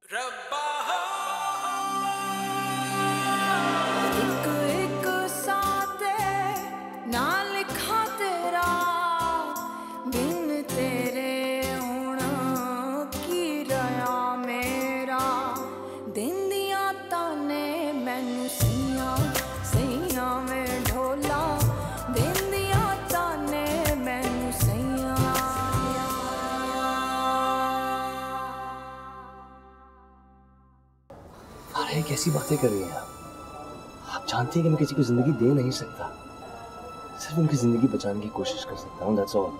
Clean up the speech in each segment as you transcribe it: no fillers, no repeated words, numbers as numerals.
रब्बा एक एक साथे ना लिखा तेरा बिन तेरे होना की रहा मेरा दिन दिया ताने मैनू सैया सैया में ढोला दिन दिया ताने मैनू सैया। अरे कैसी बातें कर रही हैं आप जानती हैं कि मैं किसी को जिंदगी दे नहीं सकता, सिर्फ उनकी जिंदगी बचाने की कोशिश कर सकता हूँ, दैट्स ऑल।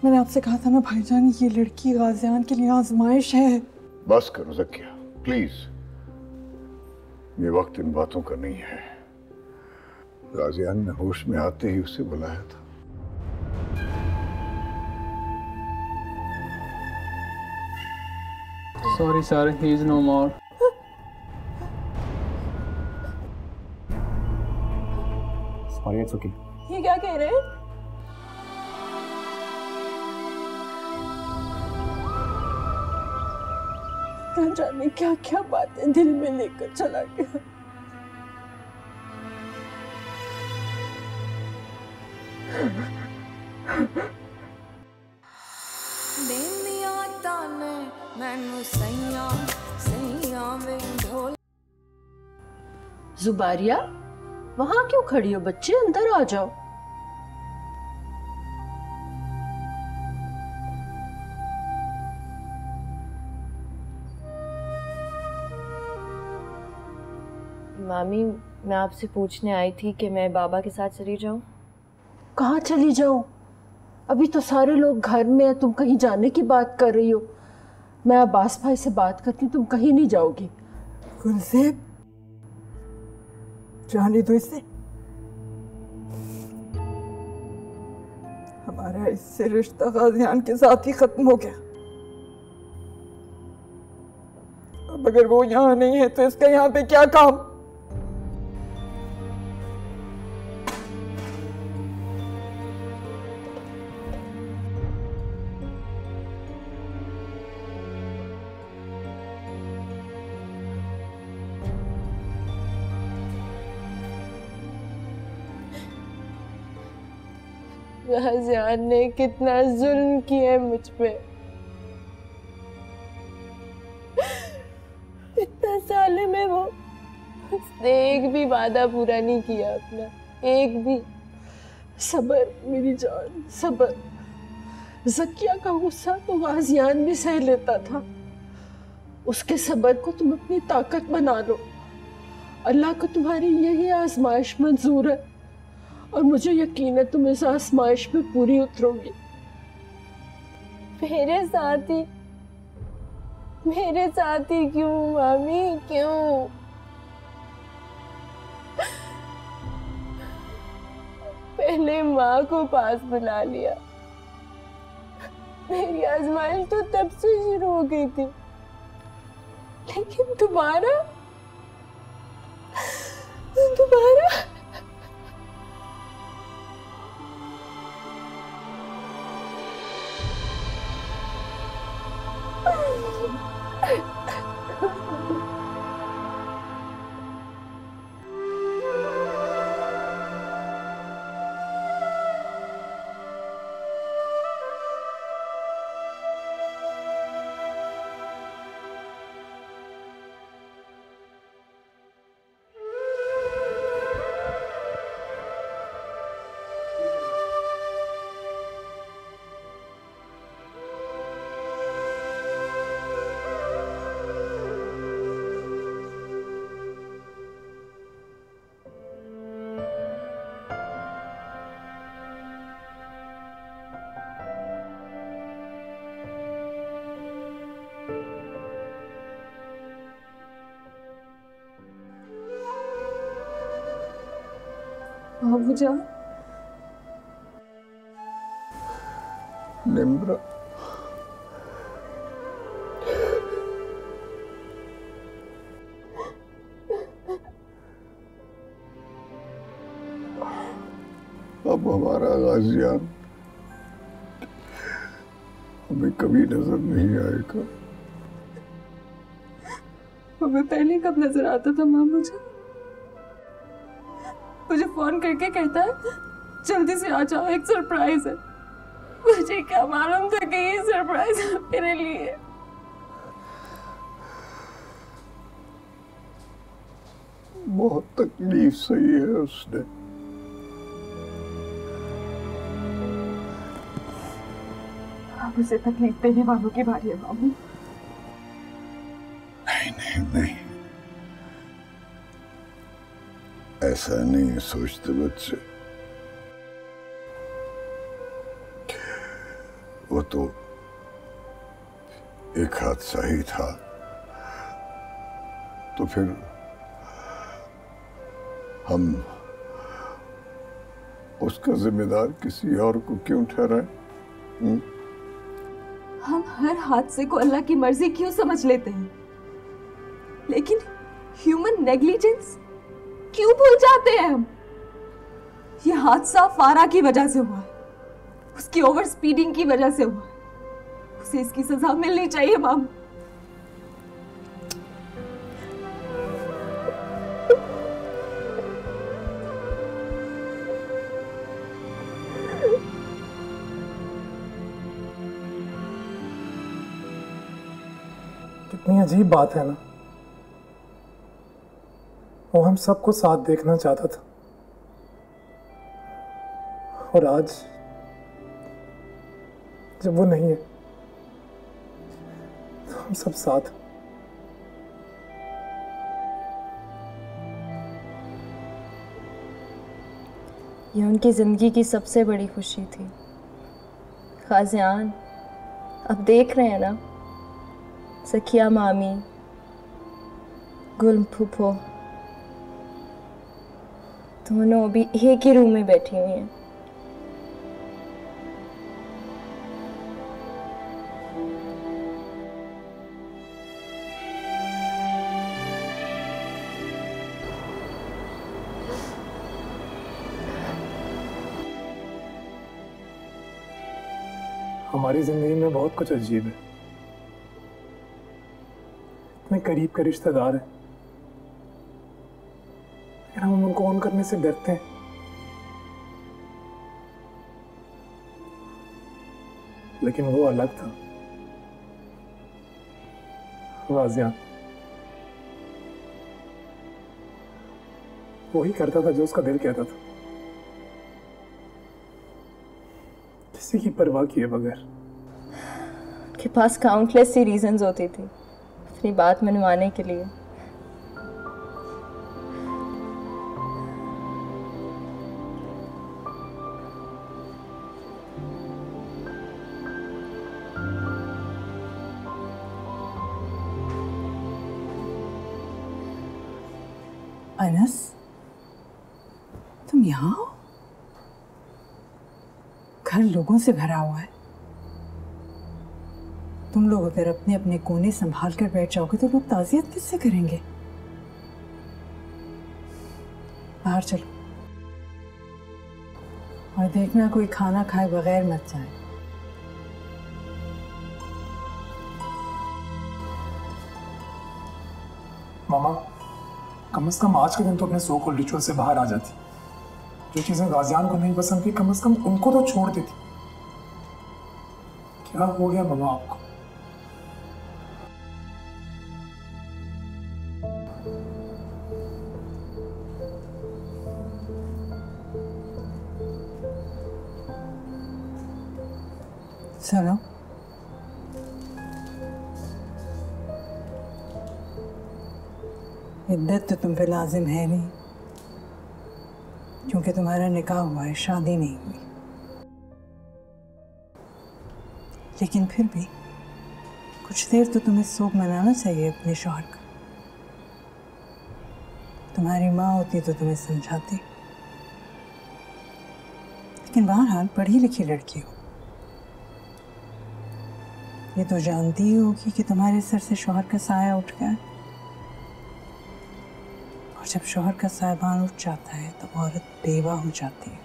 मैंने आपसे कहा था ना भाईजान, ये लड़की गाजियान के लिए आजमाइश है। बस करो ज़किया प्लीज, ये वक्त इन बातों का नहीं है। गाजियान ने होश में आते ही उसे बुलाया था। Sorry sir, he is no more. Sorry, it's okay. ये क्या कह रहे हैं? न जाने क्या क्या बातें दिल में लेकर चला गया। दिन दिया ताने मैनू सैया सैया में ढोला। जुबारिया, वहां क्यों खड़ी हो बच्चे, अंदर आ जाओ। मामी, मैं आपसे पूछने आई थी कि मैं बाबा के साथ चली जाऊं। कहाँ चली जाऊं? अभी तो सारे लोग घर में हैं, तुम कहीं जाने की बात कर रही हो। मैं अब्बास भाई से बात करती हूँ, तुम कहीं नहीं जाओगी। गुलज़ेब, जाने दो इसे। हमारा इससे रिश्ता गाजियान के साथ ही खत्म हो गया। अब अगर वो यहाँ नहीं है तो इसका यहाँ पे क्या काम? गाजियान ने कितना जुल्म किया है मुझ पे। इतना साल में वो उसने एक भी वादा पूरा नहीं किया अपना, एक भी। सबर मेरी जान, सबर। ज़किया का गुस्सा तो गाजियान भी सह लेता था। उसके सबर को तुम अपनी ताकत बना लो। अल्लाह को तुम्हारी यही आजमाइश मंजूर है और मुझे यकीन है तुम इस आजमाइश में पूरी उतरोगी। मेरे साथ ही क्यों मामी, क्यों? पहले माँ को पास बुला लिया, मेरी आजमाइश तो तब से शुरू हो गई थी, लेकिन दोबारा बाबूजान, निम्रा, अब हमारा गाजियान हमें कभी नजर नहीं आएगा। हमें पहले कब नजर आता था माँ? मुझे फोन करके कहता है जल्दी से आ जाओ, एक सरप्राइज है। मुझे क्या मालूम था कि ये सरप्राइज है मेरे लिए। बहुत तकलीफ सही है उसने। अब उसे तकलीफ देने वालों की बारी है मामू। नहीं, ऐसा नहीं सोचते बच्चे। वो तो एक हादसा ही था, तो फिर हम उसका जिम्मेदार किसी और को क्यों ठहराएं? हम हर हादसे को अल्लाह की मर्जी क्यों समझ लेते हैं, लेकिन ह्यूमन नेग्लिजेंस क्यों भूल जाते हैं हम? ये हादसा फारा की वजह से हुआ है, उसकी ओवर स्पीडिंग की वजह से हुआ है। उसे इसकी सजा मिलनी चाहिए माम। कितनी अजीब बात है ना, वो हम सबको साथ देखना चाहता था, और आज जब वो नहीं है तो हम सब साथ। ये उनकी जिंदगी की सबसे बड़ी खुशी थी। गाजियान अब देख रहे हैं ना, सखिया मामी, गुल फूफो दोनों अभी एक ही रूम में बैठी हुई हैं। हमारी जिंदगी में बहुत कुछ अजीब है। इतने करीब के रिश्तेदार हैं, हम उनको ऑन करने से डरते हैं। लेकिन वो अलग था। गाजियान वो ही करता था जो उसका दिल कहता था, किसी की परवाह किए बगैर। उनके पास काउंटलेस सी रीजंस होती थी अपनी बात मनवाने के लिए। अनस, तुम यहाँ हो? घर लोगों से भरा हुआ है। तुम लोग अगर अपने अपने कोने संभाल कर बैठ जाओगे तो लोग ताज़ियत किससे करेंगे? बाहर चलो और देखना कोई खाना खाए बगैर मत जाए। मामा, कम से कम आज के दिन तो अपने सो कॉल्ड रिचुअल से बाहर आ जाती। जो चीजें गाजियान को नहीं पसंद थी, कम से कम उनको तो छोड़ देती। क्या हो गया मामा आपको? सुनो, इद्दत तो तुम पे लाजिम है नहीं, क्योंकि तुम्हारा निकाह हुआ है, शादी नहीं हुई। लेकिन फिर भी कुछ देर तो तुम्हें शौक मनाना चाहिए अपने शौहर का। तुम्हारी माँ होती तो तुम्हें समझाती, लेकिन बहरहाल पढ़ी लिखी लड़की हो, ये तो जानती ही होगी कि तुम्हारे सर से शौहर का साया उठ गया है। और जब शौहर का साहिबान उठ जाता है तो औरत बेवा हो जाती है।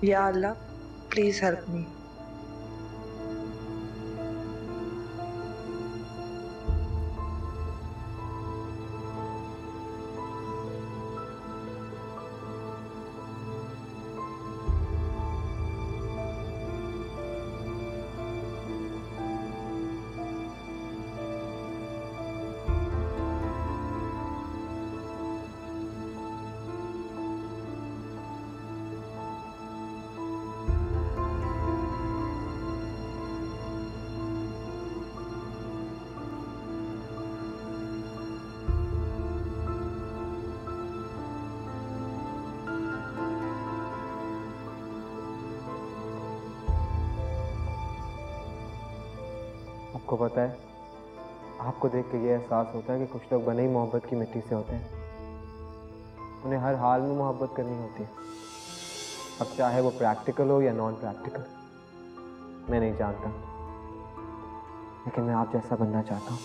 या अल्लाह, प्लीज हेल्प मी। आपको पता है, आपको देख के ये एहसास होता है कि कुछ लोग बने ही मोहब्बत की मिट्टी से होते हैं। उन्हें हर हाल में मोहब्बत करनी होती है, अब चाहे वो प्रैक्टिकल हो या नॉन प्रैक्टिकल। मैं नहीं जानता, लेकिन मैं आप जैसा बनना चाहता हूँ।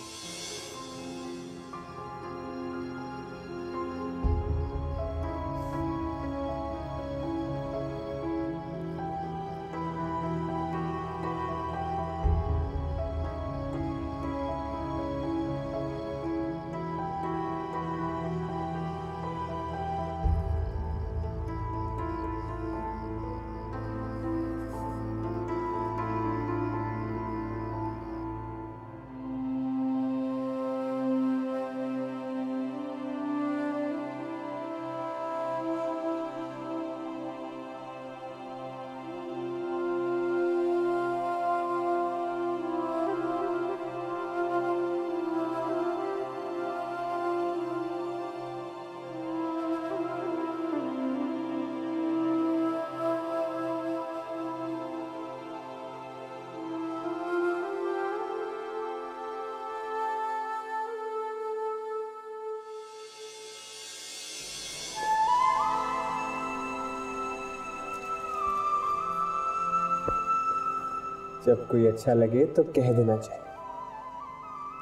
जब कोई अच्छा लगे तो कह देना चाहिए।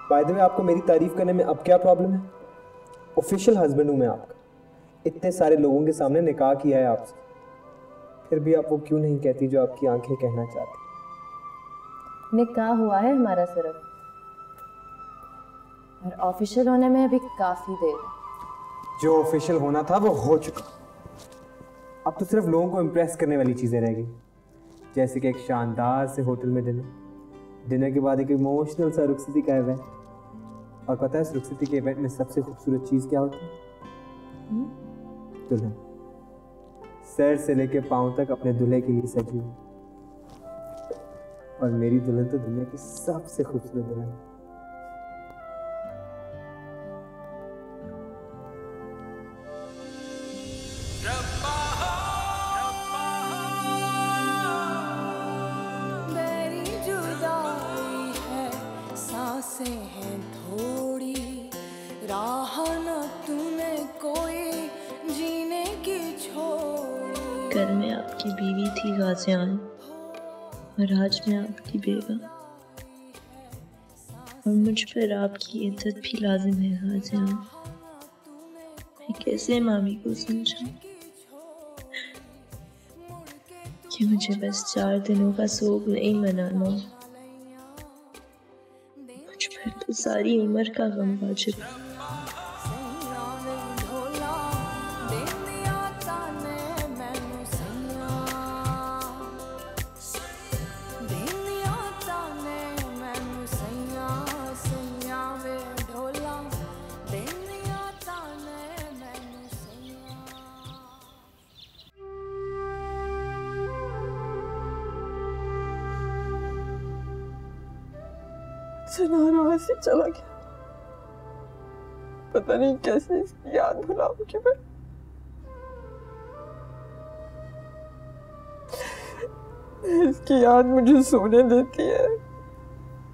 बाय द वे, आपको मेरी तारीफ करने में अब क्या प्रॉब्लम है? ऑफिशियल हस्बैंड हूं मैं आपका, इतने सारे लोगों के सामने निकाह किया है आपसे, फिर भी आप वो क्यों नहीं कहती जो आपकी आंखें कहना चाहती? निकाह हुआ है हमारा सिर्फ, और ऑफिशियल होने में अभी काफी देर है। जो ऑफिशियल होना था वो हो चुका, अब तो सिर्फ लोगों को इम्प्रेस करने वाली चीजें रह गई, जैसे कि एक शानदार से होटल में डिनर के बाद एक इमोशनल सा रुखसती का इवेंट। और पता है इस रुखसती के इवेंट में सबसे खूबसूरत चीज़ क्या होती है? दुल्हन, सर से लेके पांव तक अपने दूल्हे के लिए सजी हुई। और मेरी दुल्हन तो दुनिया की सबसे खूबसूरत दुल्हन है। हैं थोड़ी राह न तूने कोई जीने की छोड़ी। कल मैं आपकी बीवी थी गाजियान, और आज मैं आपकी बेवा, और मुझ पर आपकी इज्जत भी लाजिम है गाजियान। मैं कैसे मामी को समझाऊं कि मुझे बस 4 दिनों का सोग नहीं मनाना, तो सारी उम्र का गम वाजिब। सनारा से चला गया, पता नहीं कैसे इसकी याद भुलाऊंगी मैं। इसकी याद मुझे सोने देती है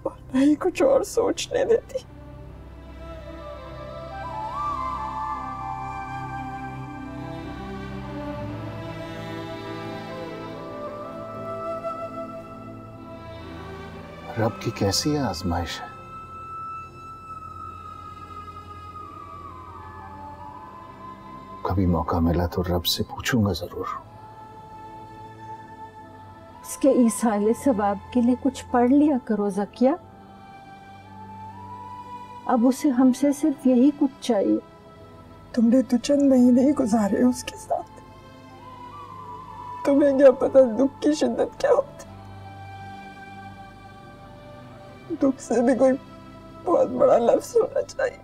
और नहीं कुछ और सोचने देती। रब की कैसी आजमाइश है। कभी मौका मिला तो रब से पूछूंगा जरूर, उसके ईसाले सवाब के लिए कुछ पढ़ लिया करो ज़किया। अब उसे हमसे सिर्फ यही कुछ चाहिए। तुमने तो चंद महीने ही गुजारे उसके साथ, तुम्हें क्या पता दुख की शिद्दत क्या होती। दुख से भी कोई बहुत बड़ा लफ्ज होना चाहिए।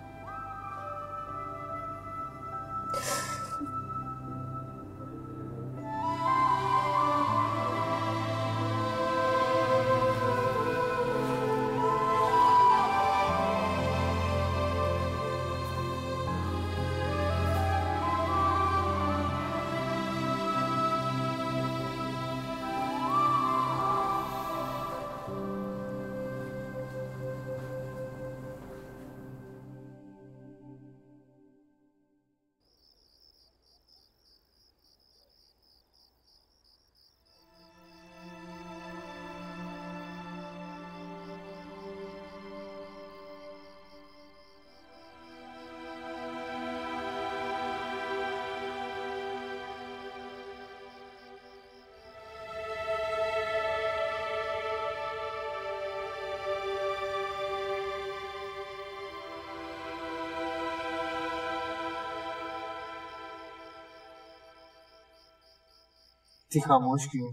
इतनी खामोश क्यों?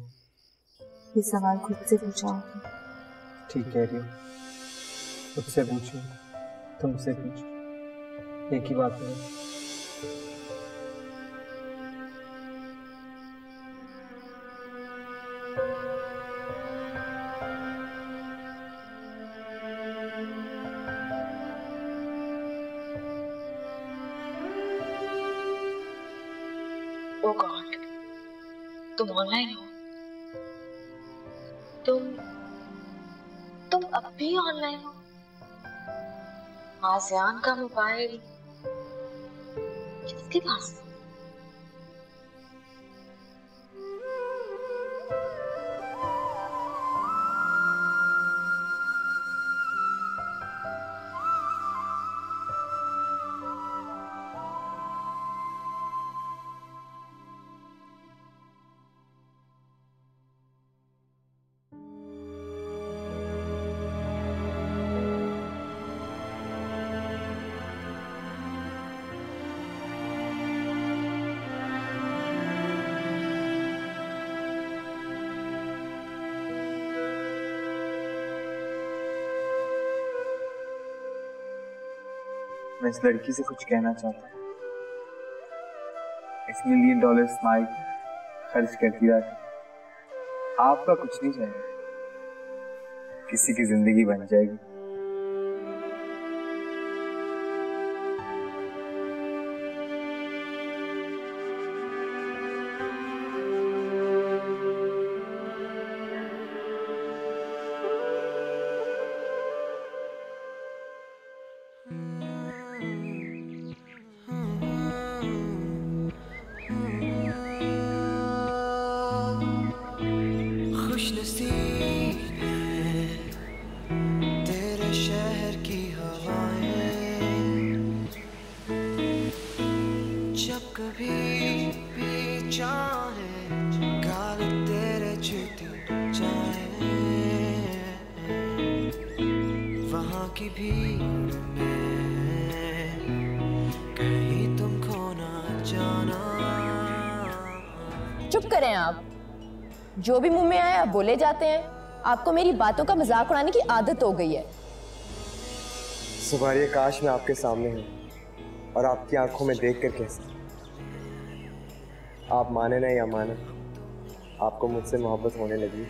ये सवाल खुद से पूछा। ठीक कह रही हो, मुझसे पूछो, तुमसे पूछो, एक ही बात है। ओ गॉड, तुम ऑनलाइन हो? तुम अब भी ऑनलाइन हो? आसियान का मोबाइल किसके पास है? मैं इस लड़की से कुछ कहना चाहता हूँ। $1 मिलियन स्माइल खर्च करती रहती, आपका कुछ नहीं चाहिए, किसी की जिंदगी बन जाएगी। की भीड़ में कहीं तुमको ना जाना। चुप करें आप, जो भी मुंह में आए आप बोले जाते हैं। आपको मेरी बातों का मजाक उड़ाने की आदत हो गई है। सुभारिया, काश मैं आपके सामने हूँ और आपकी आंखों में देख कर कैसे, आप माने ना या माने, आपको मुझसे मोहब्बत होने लगी।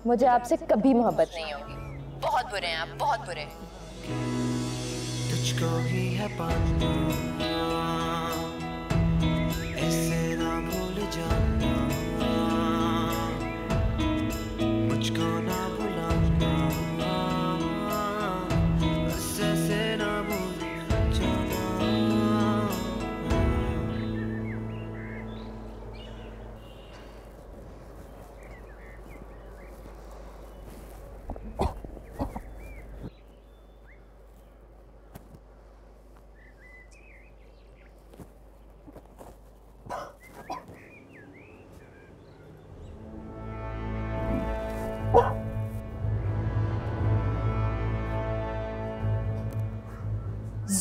मुझे आपसे कभी मोहब्बत नहीं होगी। बहुत बुरे हैं आप, बहुत बुरे। तुझको ही है पाना, ऐसे ना भूल जाना, मुझको ना भुलाना, ऐसे ना भूल जाना।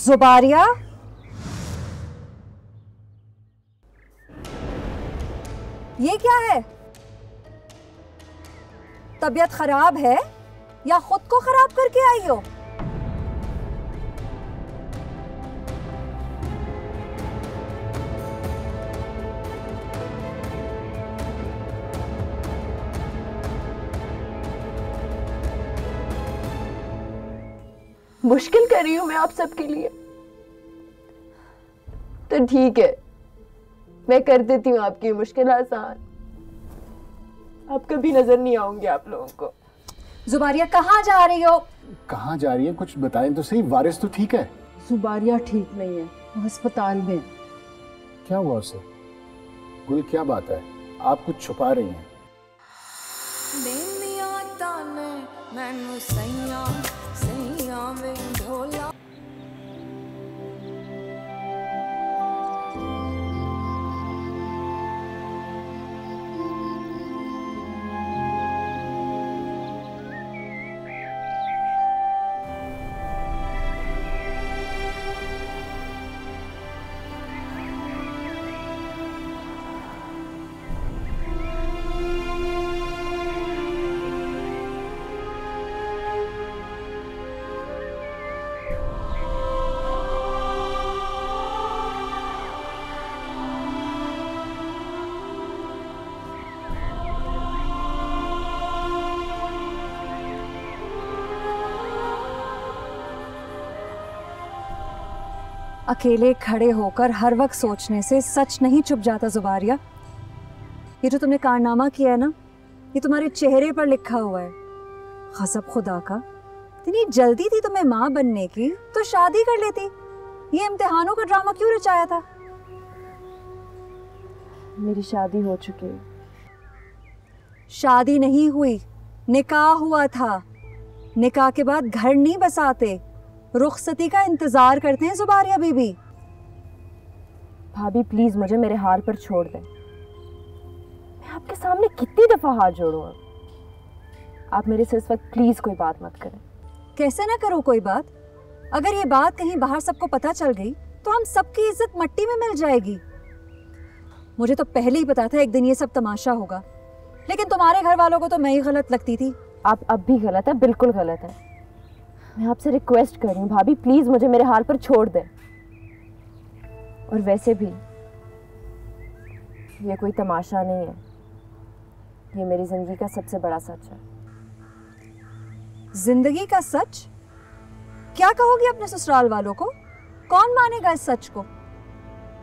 जुबारिया, ये क्या है? तबीयत खराब है या खुद को खराब करके आई हो? मुश्किल कर रही हूं मैं आप सबके लिए, तो ठीक है, मैं कर देती हूँ आपकी मुश्किल आसान। आप कभी नजर नहीं आऊंगे आप लोगों को। जुबारिया कहाँ जा रही हो? कहाँ जा रही है कुछ बताएं तो सही। वारिस तो ठीक है? जुबारिया ठीक नहीं है, वो अस्पताल में। क्या हुआ उसे? गुल क्या बात है, आप कुछ छुपा रही हैं। मैनू सैया सैया वे ढोला। अकेले खड़े होकर हर वक्त सोचने से सच नहीं छुप जाता जुबारिया। ये जो तुमने कारनामा किया है ना, ये तुम्हारे चेहरे पर लिखा हुआ है। गज़ब खुदा का, इतनी जल्दी थी तुम्हें माँ बनने की तो शादी कर लेती। ये इम्तिहानों का ड्रामा क्यों रचाया था? मेरी शादी हो चुकी है। शादी नहीं हुई, निकाह हुआ था। निकाह के बाद घर नहीं बसाते, रुखसती का इंतजार करते हैं जुबारिया बीबी। भाभी प्लीज मुझे मेरे हाल पर छोड़ दें। मैं आपके सामने कितनी दफा हाथ जोड़ूं? आप मेरे से इस वक्त प्लीज कोई बात मत करें। कैसे ना करो कोई बात? अगर ये बात कहीं बाहर सबको पता चल गई तो हम सबकी इज्जत मट्टी में मिल जाएगी। मुझे तो पहले ही पता था एक दिन ये सब तमाशा होगा, लेकिन तुम्हारे घर वालों को तो मैं ही गलत लगती थी। आप अब भी गलत है, बिल्कुल गलत है। मैं आपसे रिक्वेस्ट कर रही हूँ भाभी, प्लीज मुझे मेरे हाल पर छोड़ दें। और वैसे भी ये कोई तमाशा नहीं है, ये मेरी जिंदगी का सबसे बड़ा सच है। जिंदगी का सच? क्या कहोगी अपने ससुराल वालों को? कौन मानेगा इस सच को?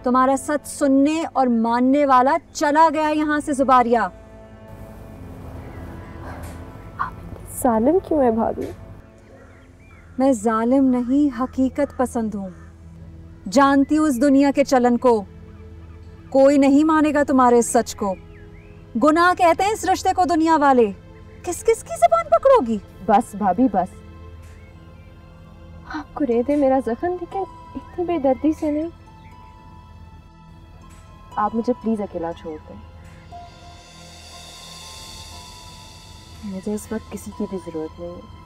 तुम्हारा सच सुनने और मानने वाला चला गया यहाँ से जुबारिया। जालिम क्यों है भाभी? मैं जालिम नहीं, हकीकत पसंद हूँ। जानती हूँ इस दुनिया के चलन को। कोई नहीं मानेगा तुम्हारे इस सच को। गुनाह कहते हैं इस रिश्ते को दुनिया वाले। किस किस की ज़बान पकड़ोगी? बस भाभी बस। आपको रेदे मेरा जख्म, लेकिन इतनी बेदर्दी से नहीं। आप मुझे प्लीज अकेला छोड़ दें। मुझे इस वक्त किसी की भी जरूरत नहीं है।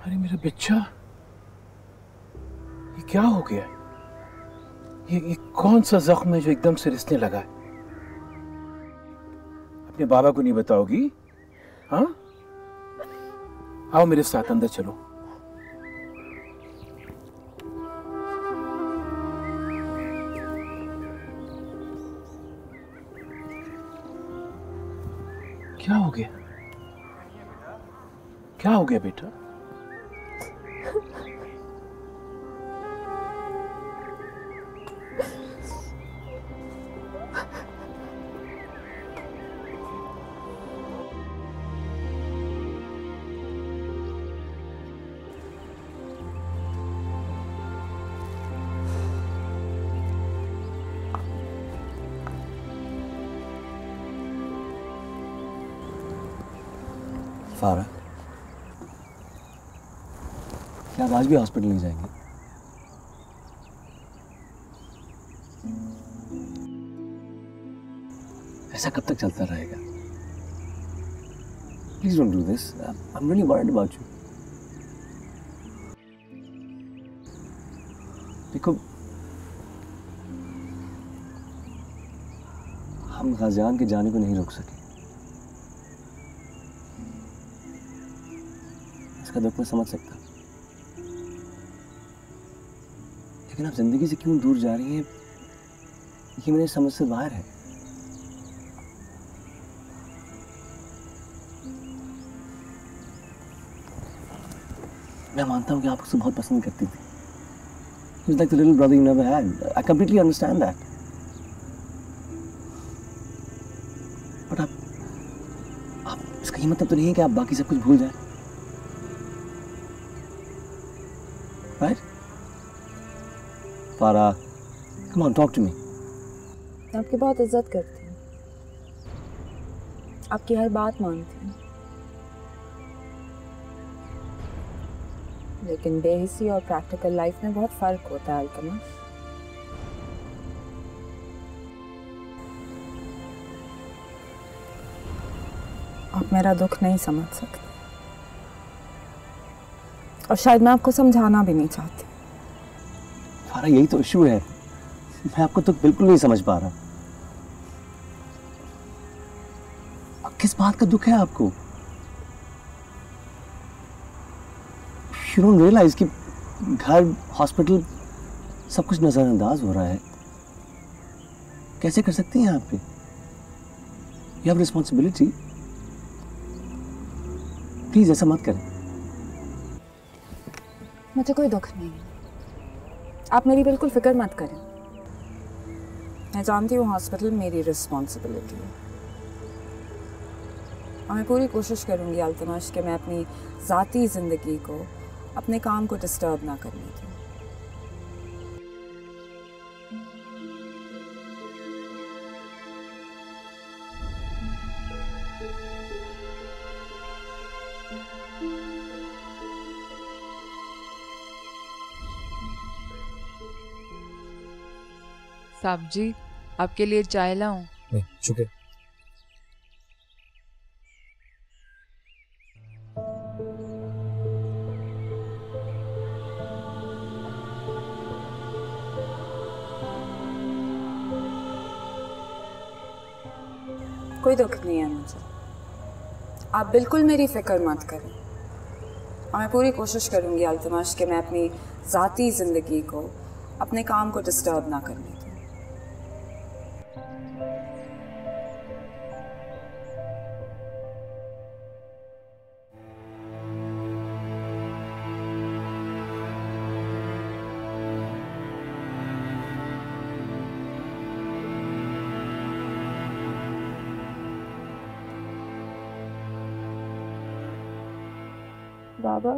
अरे मेरा बच्चा, ये क्या हो गया? ये कौन सा जख्म है जो एकदम से रिसने लगा है? अपने बाबा को नहीं बताओगी? हाँ, आओ मेरे साथ अंदर चलो। क्या हो गया? क्या हो गया बेटा? फारा, क्या आप आज भी हॉस्पिटल नहीं जाएंगे? ऐसा कब तक चलता रहेगा? Please don't do this, I am really worried about you. देखो, हम गाजियान के जाने को नहीं रोक सके, इसका दुख मैं समझ सकता, लेकिन आप जिंदगी से क्यों दूर जा रही हैं, ये मेरी समझ से बाहर है। मैं मानता हूँ कि आप उसे बहुत पसंद करती थी। He was like the little brother you never had. I completely understand that. But आप इसका ये मतलब तो नहीं है कि आप बाकी सब कुछ भूल जाएं, right? Farah, come on, talk to me. मैं आपकी बहुत इज्जत करती हूँ, आपकी हर बात मानती हूँ, लेकिन बेहिसी और प्रैक्टिकल लाइफ में बहुत फर्क होता है अल्तमश। आप मेरा दुख नहीं समझ सकते और शायद मैं आपको समझाना भी नहीं चाहती। फारा, यही तो इशू है, मैं आपको तो बिल्कुल नहीं समझ पा रहा। किस बात का दुख है आपको? You don't realize कि घर, हॉस्पिटल, सब कुछ नजरअंदाज हो रहा है। कैसे कर सकती हैं आप पे? You have responsibility. प्लीज ऐसा मत करें। मुझे कोई दुख नहीं है, आप मेरी बिल्कुल फिक्र मत करें। मैं जानती हूँ हॉस्पिटल मेरी रिस्पॉन्सिबिलिटी है और मैं पूरी कोशिश करूँगी अल्तमश कि मैं अपनी ज़ाती ज़िंदगी को, अपने काम को डिस्टर्ब ना करने दूँ। साहब जी, आपके लिए चाय लाऊं? नहीं, शुक्रिया। कोई दुख नहीं है मुझे, आप बिल्कुल मेरी फिक्र मत करें और मैं पूरी कोशिश करूंगी अल्तमश कि मैं अपनी ज़ाती ज़िंदगी को, अपने काम को डिस्टर्ब ना करने दूँ। बाबा,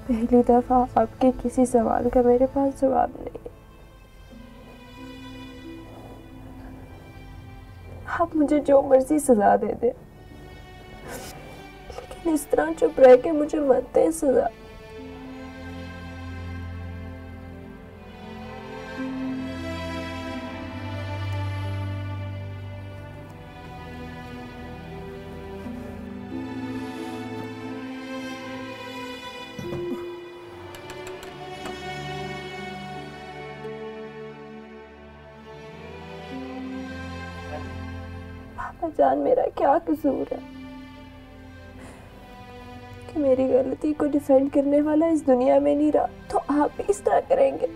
पहली दफा आपके किसी सवाल का मेरे पास जवाब नहीं है। आप मुझे जो मर्जी सजा दे दे, लेकिन इस तरह चुप रह के मुझे मत दें सजा। जान, मेरा क्या कसूर है कि मेरी गलती को डिफेंड करने वाला इस दुनिया में नहीं रहा, तो आप भी इस तरह करेंगे?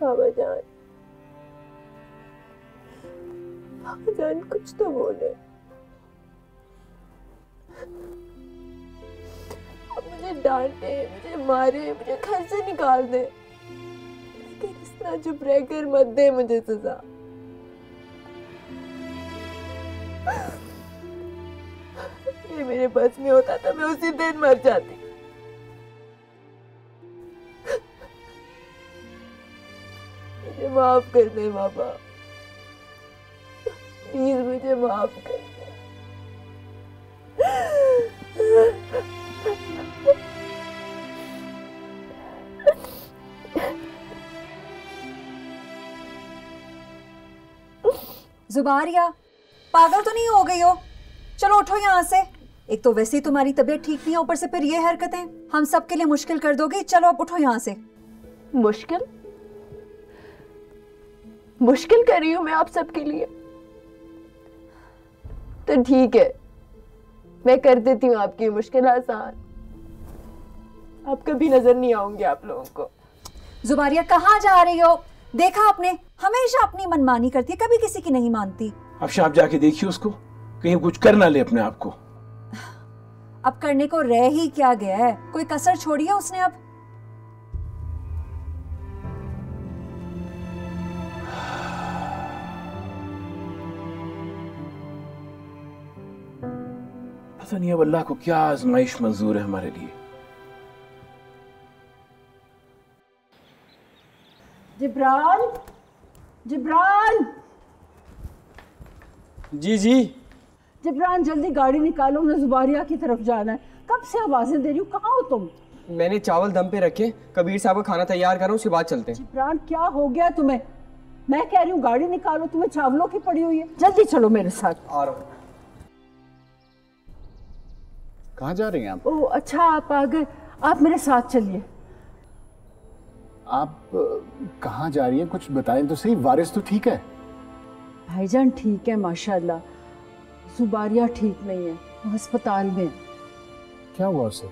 बाबा जान कुछ तो बोले। अब मुझे डांटे, मुझे मारे, मुझे घर से निकाल दे, लेकिन इस तरह चुप रहकर मत दे मुझे सजा। ये मेरे बस में होता तो मैं उसी दिन मर जाती। मुझे माफ कर दे बाबा, प्लीज मुझे माफ कर दे। जुबारिया, पागल तो नहीं हो गई हो? चलो उठो यहाँ से। एक तो वैसे ही तुम्हारी तबीयत ठीक नहीं है, ऊपर से फिर ये हरकतें हम सब के लिए मुश्किल कर दोगी। चलो अब उठो यहाँ से। मुश्किल मुश्किल कर रही हूँ मैं आप सबके लिए? तो ठीक है, मैं कर देती हूँ आपकी मुश्किल आसान। आप कभी नजर नहीं आऊंगी आप लोगों को। जुबारिया, कहाँ जा रही हो? देखा आपने, हमेशा अपनी मनमानी करती है, कभी किसी की नहीं मानती। अब शाम जाके देखिए उसको, कहीं कुछ कर ना ले अपने आप को। अब करने को रह ही क्या गया है? कोई कसर छोड़ी है उसने अब? पता नहीं अब अल्लाह को क्या आजमाइश मंजूर है हमारे लिए। जिब्रान, जिब्रान। जी जी। जिब्रान जल्दी गाड़ी निकालो, मुझे जुबारिया की तरफ जाना है। कब से आवाजें दे रही हूँ, कहाँ हो तुम? मैंने चावल दम पे रखे, कबीर साहब का खाना तैयार कर रहा हूँ, उसके बाद चलते हैं। जिब्रान क्या हो गया तुम्हें? मैं कह रही हूँ गाड़ी निकालो, तुम्हें चावलों की पड़ी हुई है। जल्दी चलो मेरे साथ। आ रहा हूँ। कहाँ जा रही हैं आप? ओह अच्छा, आप आ गए। आप मेरे साथ चलिए। आप कहाँ जा रही हैं? कुछ बताएं तो सही। वारिस तो ठीक है? भाईजान ठीक है माशाल्लाह। जुबारिया ठीक नहीं है, वो अस्पताल में। क्या हुआ उसे?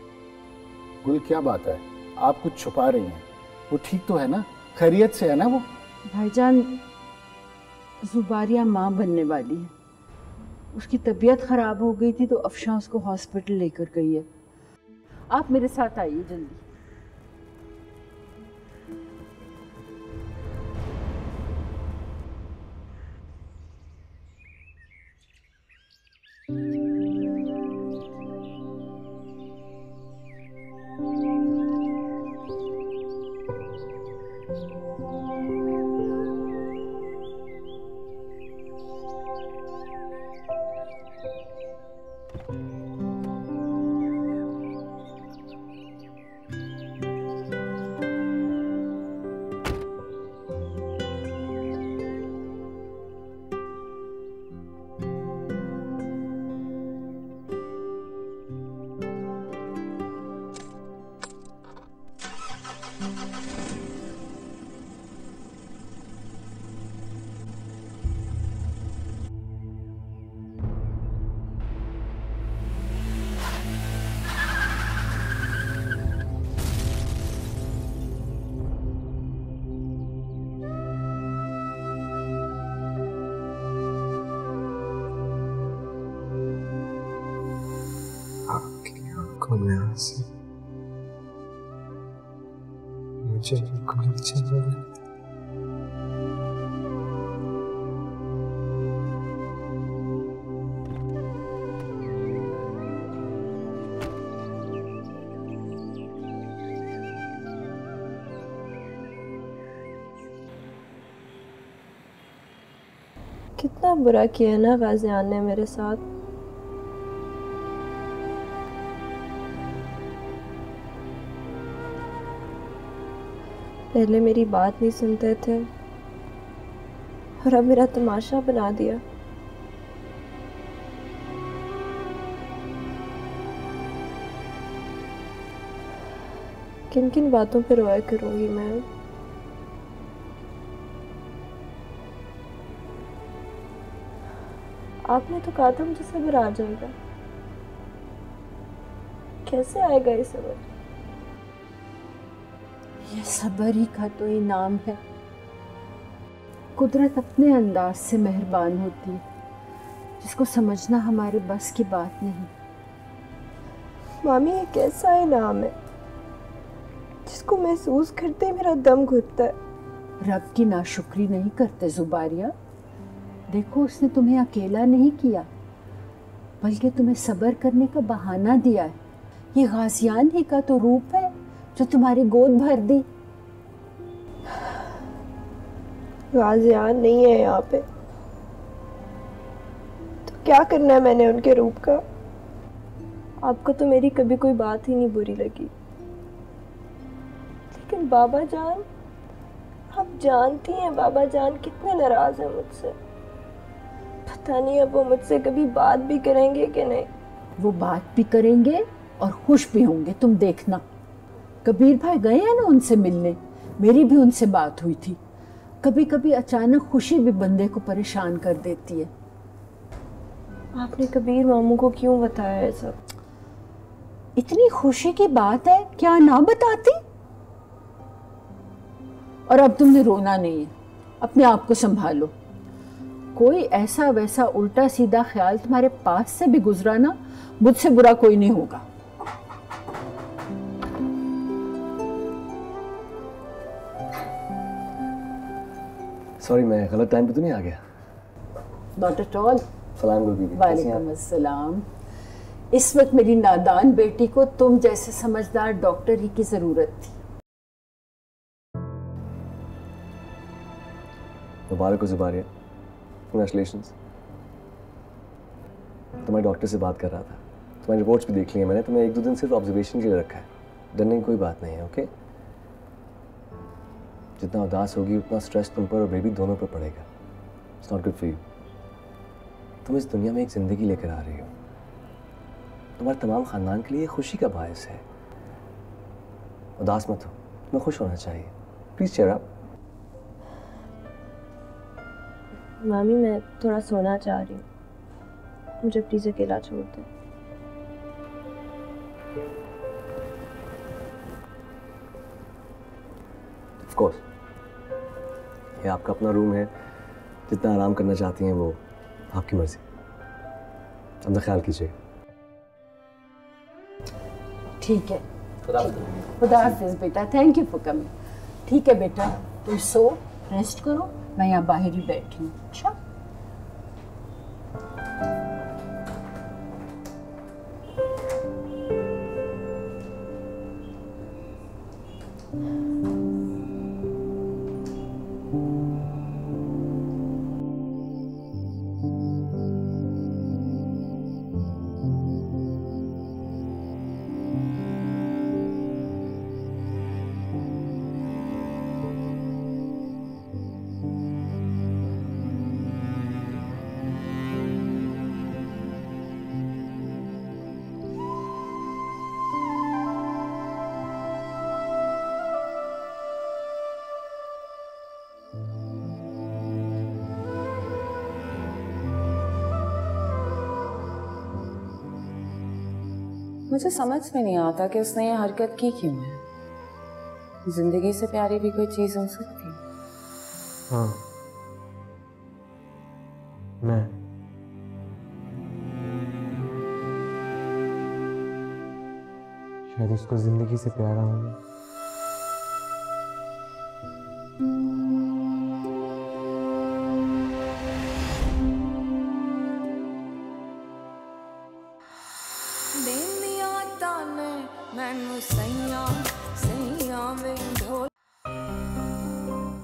गुल, क्या बात है? आप कुछ छुपा रही हैं। वो ठीक तो है ना? खैरियत से है ना वो? भाईजान, जुबारिया माँ बनने वाली है। उसकी तबीयत खराब हो गई थी तो अफशा उसको हॉस्पिटल लेकर गई है। आप मेरे साथ आइए जल्दी। से मुझे बिल्कुल अच्छा नहीं लगा। कितना बुरा किया ना गाजियान ने मेरे साथ। पहले मेरी बात नहीं सुनते थे और अब मेरा तमाशा बना दिया। किन किन बातों पे रोया करूंगी मैं। आपने तो कहा था मुझे सब्र आ जाएगा, कैसे आएगा ये सब्र? ये सब्र ही का तो इनाम है। कुदरत अपने अंदाज से मेहरबान होती है, जिसको समझना हमारे बस की बात नहीं। मामी, ये कैसा इनाम है जिसको महसूस करते ही मेरा दम घुटता है। रब की नाशुक्री नहीं करते जुबारिया। देखो, उसने तुम्हें अकेला नहीं किया, बल्कि तुम्हें सब्र करने का बहाना दिया है। ये गाजियान ही का तो रूप है जो तुम्हारी गोद भर दी। गाजियान नहीं है यहाँ पे, तो क्या करना है मैंने उनके रूप का? आपको तो मेरी कभी कोई बात ही नहीं बुरी लगी, लेकिन बाबा जान, आप जानती हैं बाबा जान कितने नाराज हैं मुझसे। पता नहीं अब वो मुझसे कभी बात भी करेंगे कि नहीं। वो बात भी करेंगे और खुश भी होंगे, तुम देखना। कबीर भाई गए हैं ना उनसे मिलने, मेरी भी उनसे बात हुई थी। कभी कभी अचानक खुशी भी बंदे को परेशान कर देती है। आपने कबीर मामू को क्यों बताया है सब? इतनी खुशी की बात है, क्या ना बताती? और अब तुमने रोना नहीं है, अपने आप को संभालो। कोई ऐसा वैसा उल्टा सीधा ख्याल तुम्हारे पास से भी गुजरा ना, मुझसे बुरा कोई नहीं होगा। सॉरी, मैं गलत टाइम पे तो नहीं आ गया? Not at all. सलाम गुल बीबी। वालेकुम अस्सलाम। इस वक्त मेरी नादान बेटी को तुम जैसे समझदार डॉक्टर ही की जरूरत थी। मुबारक हो जुबारिया, कंग्रेचुलेशंस। तुम्हारे डॉक्टर से बात कर रहा था, तुम्हारी रिपोर्ट्स भी देख ली हैं मैंने। तुम्हें 1-2 दिन सिर्फ ऑब्जर्वेशन के लिए रखा है, डरने की कोई बात नहीं है। ओके? जितना उदास होगी उतना स्ट्रेस तुम पर और बेबी दोनों पर पड़ेगा। It's not good for you. तुम इस दुनिया में एक ज़िंदगी लेकर आ रही हो, तुम्हारे तमाम ख़ानदान के लिए खुशी का बायस है। उदास मत हो, तुम्हें खुश होना चाहिए। Please cheer up. मामी, मैं थोड़ा सोना चाह रही हूँ, मुझे प्लीज़ अकेला छोड़ दो। ऑफ कोर्स, ये आपका अपना रूम है, जितना आराम करना चाहती हैं वो आपकी मर्जी। अपना ख्याल कीजिए। ठीक है, खुदा हाफिज़ बेटा। Thank you for coming. ठीक है बेटा, तुम सो, रेस्ट करो, मैं यहाँ बाहर ही बैठी हूँ। अच्छा? मुझे समझ में नहीं आता कि उसने ये हरकत की क्यों है। जिंदगी से प्यारी भी कोई चीज हो सकती है। हाँ, मैं शायद उसको जिंदगी से प्यारा हूँ।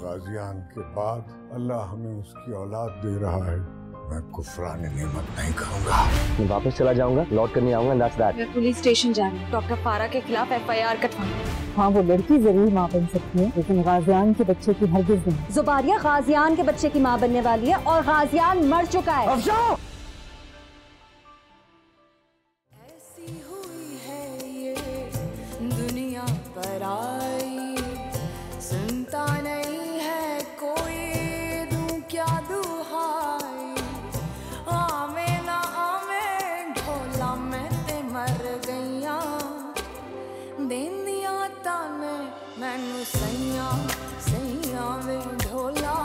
गाजियान के बाद अल्लाह हमें उसकी औलाद दे रहा है। मैं कुफरान नेमत नहीं कहूँगा। मैं वापस चला जाऊंगा, लौट कर नहीं आऊंगा। That's that. मैं पुलिस स्टेशन जा रही हूँ, डॉक्टर फारा के खिलाफ FIR कटवाऊंगी। हाँ, वो लड़की जरूर माँ बन सकती है, लेकिन गाजियान के बच्चे की हरगिज़ नहीं। जुबारिया गाजियान के बच्चे की माँ बनने वाली है और गाजियान मर चुका है। ऐसी हुई है ये दुनिया पर आई, सुनता नहीं है कोई, दूं क्या दुहाई। आवे ना आवे ढोला मैं ते मर गईया, देंदिया ताने मैनू सैया सैया वे ढोला।